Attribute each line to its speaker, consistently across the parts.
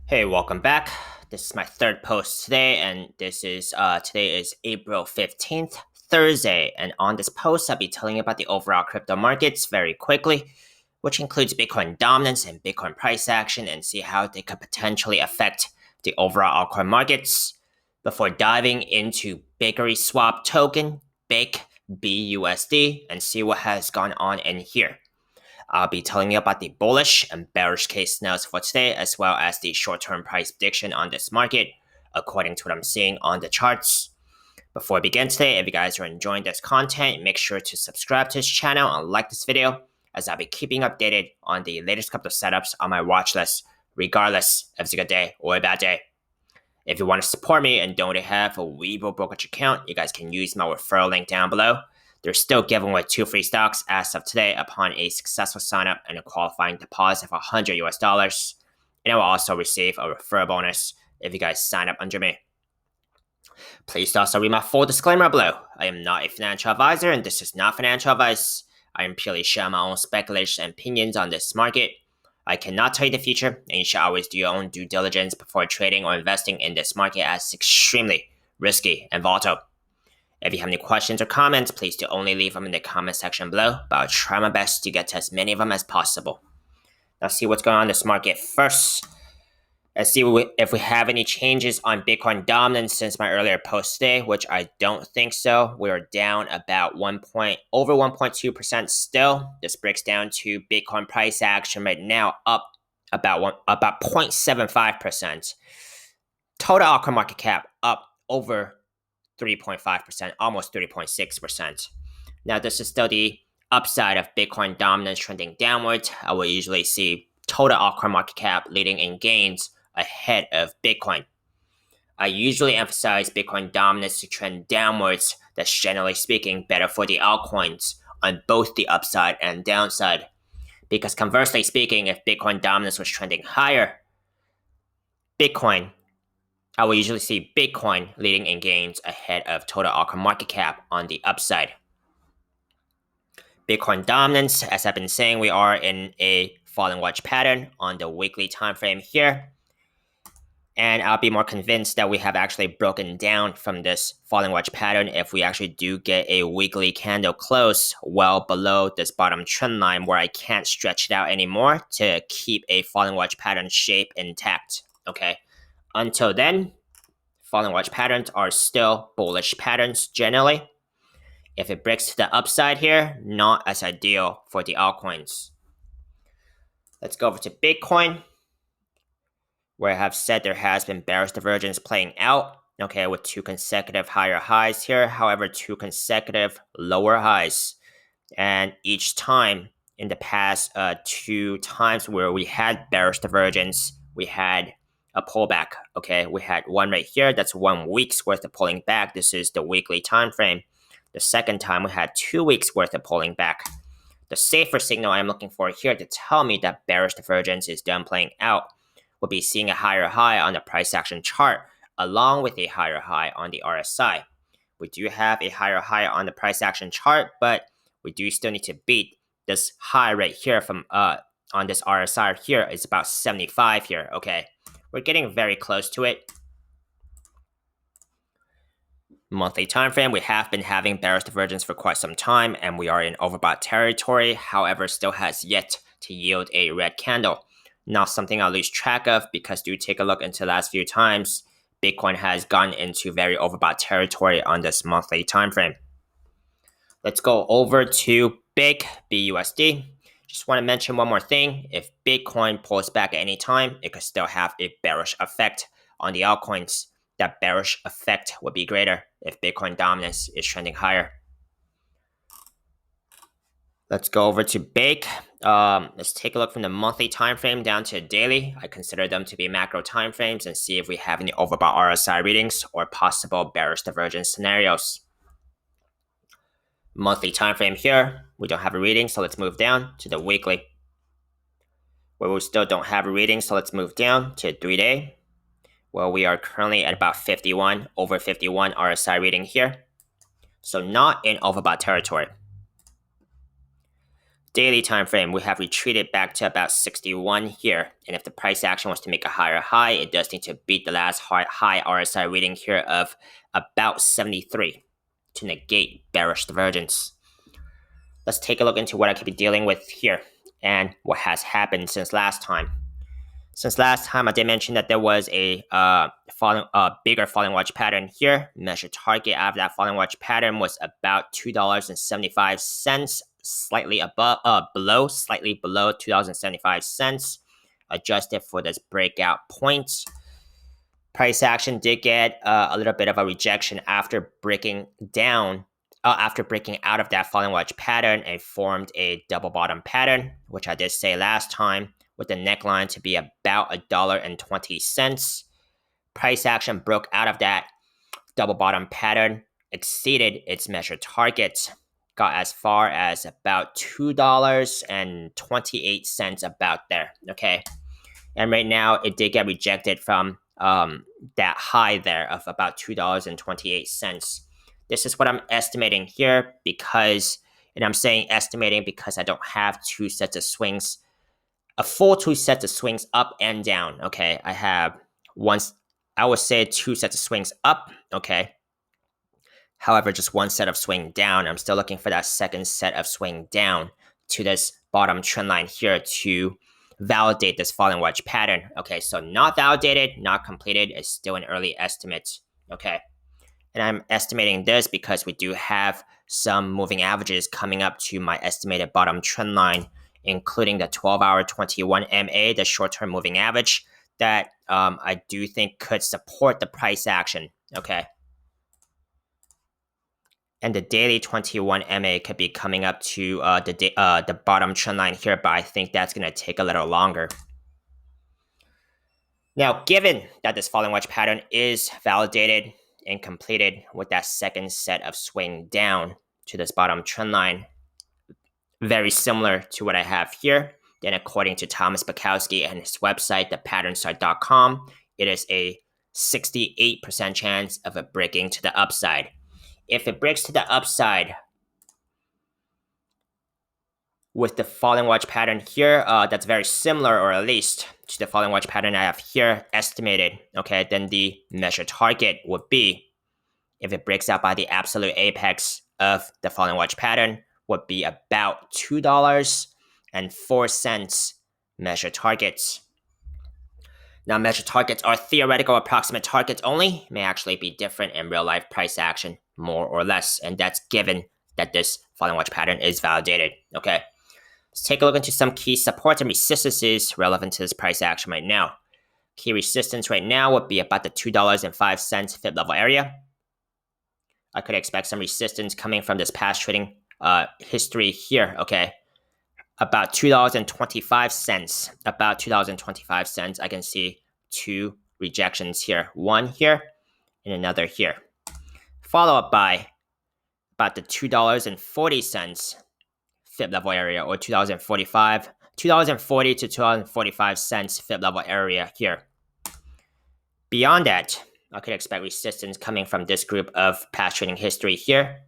Speaker 1: Hey, welcome back. This is my third post today, and today is April 15th, Thursday. And on this post, I'll be telling you about the overall crypto markets very quickly, which includes Bitcoin dominance and Bitcoin price action, and see how they could potentially affect the overall altcoin markets. Before diving into BakerySwap token, BAKEBUSD, and see what has gone on in here. I'll be telling you about the bullish and bearish case scenarios for today, as well as the short-term price prediction on this market, according to what I'm seeing on the charts. Before we begin today, if you guys are enjoying this content, make sure to subscribe to this channel and like this video, as I'll be keeping updated on the latest crypto setups on my watch list, regardless if it's a good day or a bad day. If you want to support me and don't have a Webull brokerage account, you guys can use my referral link down below. They're still giving away 2 free stocks as of today upon a successful sign up and a qualifying deposit of $100 US. And I will also receive a referral bonus if you guys sign up under me. Please also read my full disclaimer below. I am not a financial advisor and this is not financial advice. I am purely sharing my own speculation and opinions on this market. I cannot tell you the future, and you should always do your own due diligence before trading or investing in this market, as it's extremely risky and volatile. If you have any questions or comments, please do only leave them in the comment section below, but I'll try my best to get to as many of them as possible. Let's see what's going on in this market first. Let's see if we have any changes on Bitcoin dominance since my earlier post today, which I don't think so. We're down about over 1.2% still. This breaks down to Bitcoin price action right now up about 0.75%. Total altcoin market cap up over 3.5%, almost 3.6%. Now, this is still the upside of Bitcoin dominance trending downwards. I will usually see total altcoin market cap leading in gains ahead of Bitcoin. I usually emphasize Bitcoin dominance to trend downwards. That's generally speaking better for the altcoins on both the upside and downside. Because conversely speaking, if Bitcoin dominance was trending higher, I will usually see Bitcoin leading in gains ahead of total altcoin market cap on the upside. Bitcoin dominance, as I've been saying, we are in a falling wedge pattern on the weekly time frame here. And I'll be more convinced that we have actually broken down from this falling wedge pattern if we actually do get a weekly candle close well below this bottom trend line where I can't stretch it out anymore to keep a falling wedge pattern shape intact. Okay. Until then, falling wedge patterns are still bullish patterns generally. If it breaks to the upside here, not as ideal for the altcoins. Let's go over to Bitcoin, where I have said there has been bearish divergence playing out, okay, with 2 consecutive higher highs here, however, 2 consecutive lower highs. And each time in the past 2 times where we had bearish divergence, we had a pullback. Okay, we had one right here. That's 1 week's worth of pulling back. This is the weekly time frame. The second time we had 2 weeks worth of pulling back. The safer signal I'm looking for here to tell me that bearish divergence is done playing out would be seeing a higher high on the price action chart along with a higher high on the RSI. We do have a higher high on the price action chart, but we do still need to beat this high right here from on this RSI here. It's about 75 here. Okay. We're getting very close to it. Monthly time frame, we have been having bearish divergence for quite some time, and we are in overbought territory. However, still has yet to yield a red candle. Not something I'll lose track of, because do take a look into the last few times, Bitcoin has gone into very overbought territory on this monthly time frame. Let's go over to BAKEBUSD. Just want to mention one more thing. If Bitcoin pulls back at any time, it could still have a bearish effect on the altcoins. That bearish effect would be greater if Bitcoin dominance is trending higher. Let's go over to Bake. Let's take a look from the monthly time frame down to daily. I consider them to be macro time frames and see if we have any overbought RSI readings or possible bearish divergence scenarios. Monthly time frame here, we don't have a reading, so let's move down to the weekly, where we still don't have a reading, so let's move down to 3-day, where we are currently at about 51, over 51 RSI reading here. So not in overbought territory. daily time frame, we have retreated back to about 61 here. And if the price action was to make a higher high, it does need to beat the last high RSI reading here of about 73 to negate bearish divergence. Let's take a look into what I could be dealing with here and what has happened since last time. Since last time, I did mention that there was a bigger falling wedge pattern here. Measured target out of that falling wedge pattern was about $2.75, slightly below $2.75. Adjusted for this breakout point. Price action did get a little bit of a rejection after breaking out of that falling wedge pattern and formed a double bottom pattern, which I did say last time, with the neckline to be about $1.20. Price action broke out of that double bottom pattern, exceeded its measured target, got as far as about $2.28 about there, okay? And right now, it did get rejected from that high there of about $2.28. This is what I'm estimating here because, and I'm saying estimating because I don't have two sets of swings, a full two sets of swings up and down, okay? I have I would say two sets of swings up, okay? However, just one set of swing down. I'm still looking for that second set of swing down to this bottom trend line here to validate this falling wedge pattern. Okay, so not validated, not completed, is still an early estimate, okay? And I'm estimating this because we do have some moving averages coming up to my estimated bottom trend line, including the 12-hour 21 MA, the short-term moving average, that I do think could support the price action, okay? And the daily 21 MA could be coming up to the bottom trend line here, but I think that's going to take a little longer. Now, given that this falling wedge pattern is validated and completed with that second set of swing down to this bottom trend line, very similar to what I have here, then according to Thomas Bukowski and his website, thepatternchart.com, it is a 68% chance of it breaking to the upside. If it breaks to the upside with the falling wedge pattern here, that's very similar, or at least to the falling wedge pattern I have here estimated, okay, then the measured target would be, if it breaks out by the absolute apex of the falling wedge pattern, would be about $2.04 measured targets. Now, measured targets are theoretical approximate targets only, may actually be different in real life price action, more or less, and that's given that this falling wedge pattern is validated, okay? Let's take a look into some key supports and resistances relevant to this price action right now. Key resistance right now would be about the $2.05 fib level area. I could expect some resistance coming from this past trading history here, okay? About $2.25, about $2.25. I can see two rejections here, one here and another here. Followed up by about the $2.40 fib level area, or $2.40 to $2.45 fib level area here. Beyond that, I could expect resistance coming from this group of past trading history here.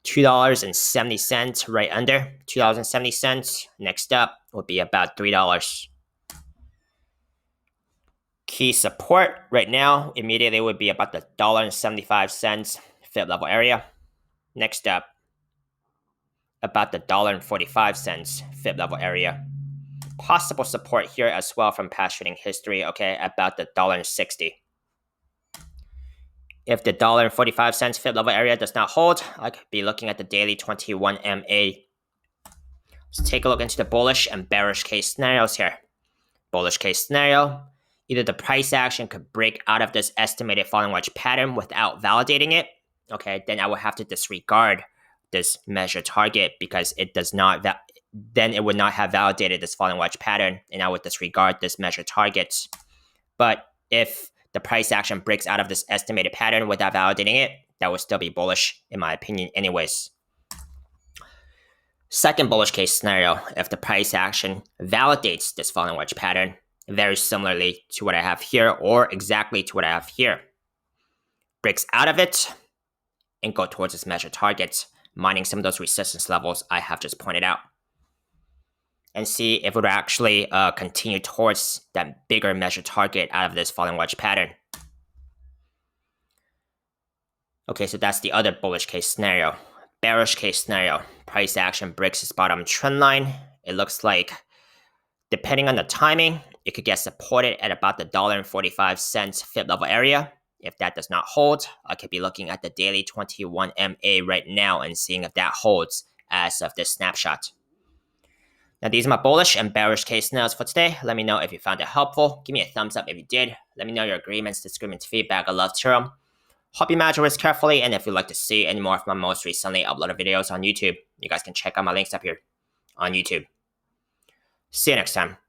Speaker 1: $2.70, right under $2.70. Next up would be about $3. Key support right now immediately would be about the $1.75 fib level area. Next up, about the $1.45 fib level area. Possible support here as well from past trading history, okay, about the $1.60. If the $1.45 fib level area does not hold, I could be looking at the daily 21 MA. Let's take a look into the bullish and bearish case scenarios here. Bullish case scenario, either the price action could break out of this estimated falling wedge pattern without validating it, okay, then I would have to disregard this measured target because it does not, then it would not have validated this falling wedge pattern, and I would disregard this measured target. But if the price action breaks out of this estimated pattern without validating it, that would still be bullish, in my opinion, anyways. Second bullish case scenario, if the price action validates this falling wedge pattern, very similarly to what I have here, or exactly to what I have here, breaks out of it and go towards its measured targets, mining some of those resistance levels I have just pointed out. and see if it would actually continue towards that bigger measure target out of this falling wedge pattern. Okay, so that's the other bullish case scenario. Bearish case scenario, price action breaks its bottom trend line. It looks like, depending on the timing, it could get supported at about the $1.45 fib level area. If that does not hold, I could be looking at the daily 21 MA right now and seeing if that holds as of this snapshot. Now, these are my bullish and bearish case scenarios for today. Let me know if you found it helpful. Give me a thumbs up if you did. Let me know your agreements, disagreements, feedback. I love to hear them. Hope you manage your risk carefully, and if you'd like to see any more of my most recently uploaded videos on YouTube, you guys can check out my links up here on YouTube. See you next time.